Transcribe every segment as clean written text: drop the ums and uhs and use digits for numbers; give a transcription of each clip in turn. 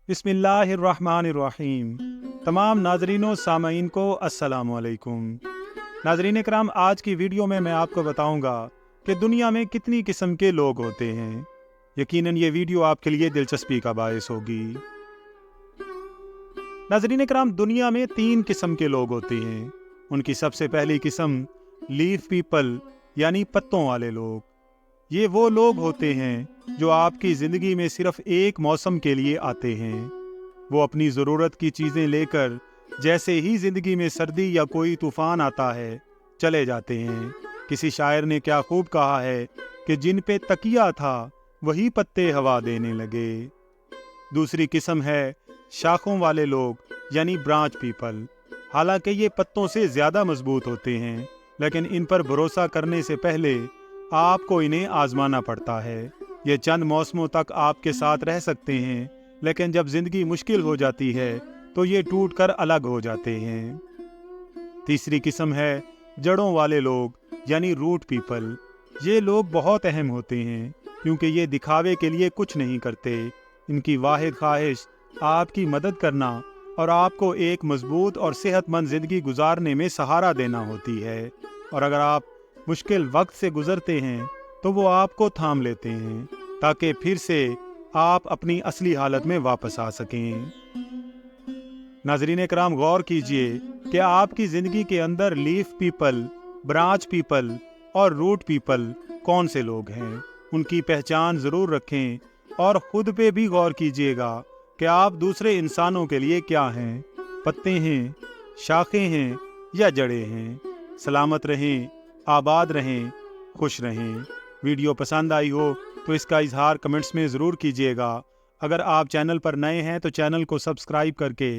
बिस्मिल्लाहिर्रहमानिर्रहीम। तमाम नाजरीन व सामईन को अस्सलाम वालेकुम। नाजरीन कराम, आज की वीडियो में मैं आपको बताऊंगा कि दुनिया में कितनी किस्म के लोग होते हैं। यकीनन ये वीडियो आपके लिए दिलचस्पी का बायस होगी। नाजरीन कराम, दुनिया में 3 किस्म के लोग होते हैं। उनकी सबसे पहली किस्म लीफ पीपल यानी पत्तों वाले लोग। ये वो लोग होते हैं जो आपकी ज़िंदगी में सिर्फ एक मौसम के लिए आते हैं। वो अपनी ज़रूरत की चीज़ें लेकर जैसे ही ज़िंदगी में सर्दी या कोई तूफ़ान आता है चले जाते हैं। किसी शायर ने क्या खूब कहा है कि जिन पे तकिया था वही पत्ते हवा देने लगे। दूसरी किस्म है शाखों वाले लोग यानी ब्रांच पीपल। हालांकि ये पत्तों से ज़्यादा मजबूत होते हैं, लेकिन इन पर भरोसा करने से पहले आपको इन्हें आजमाना पड़ता है। ये चंद मौसमों तक आपके साथ रह सकते हैं, लेकिन जब जिंदगी मुश्किल हो जाती है तो ये टूटकर अलग हो जाते हैं। तीसरी किस्म है जड़ों वाले लोग यानी रूट पीपल। ये लोग बहुत अहम होते हैं क्योंकि ये दिखावे के लिए कुछ नहीं करते। इनकी वाहिद ख्वाहिश आपकी मदद करना और आपको एक मजबूत और सेहतमंद ज़िंदगी गुजारने में सहारा देना होती है। और अगर आप मुश्किल वक्त से गुजरते हैं तो वो आपको थाम लेते हैं ताकि फिर से आप अपनी असली हालत में वापस आ सकें। नाजरीन कराम, गौर कीजिए कि आपकी ज़िंदगी के अंदर लीफ पीपल, ब्रांच पीपल और रूट पीपल कौन से लोग हैं। उनकी पहचान ज़रूर रखें और ख़ुद पे भी गौर कीजिएगा कि आप दूसरे इंसानों के लिए क्या हैं। पत्ते हैं, शाखें हैं या जड़ें हैं। सलामत रहें, आबाद रहें, खुश रहें। वीडियो पसंद आई हो तो इसका इजहार कमेंट्स में ज़रूर कीजिएगा। अगर आप चैनल पर नए हैं तो चैनल को सब्सक्राइब करके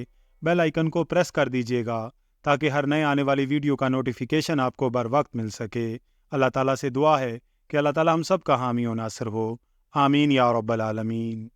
बेल आइकन को प्रेस कर दीजिएगा ताकि हर नए आने वाली वीडियो का नोटिफिकेशन आपको बर वक्त मिल सके। अल्लाह ताला से दुआ है कि अल्लाह ताला हम सब का हामी व नासिर हो। आमीन या रब्बल आलमीन।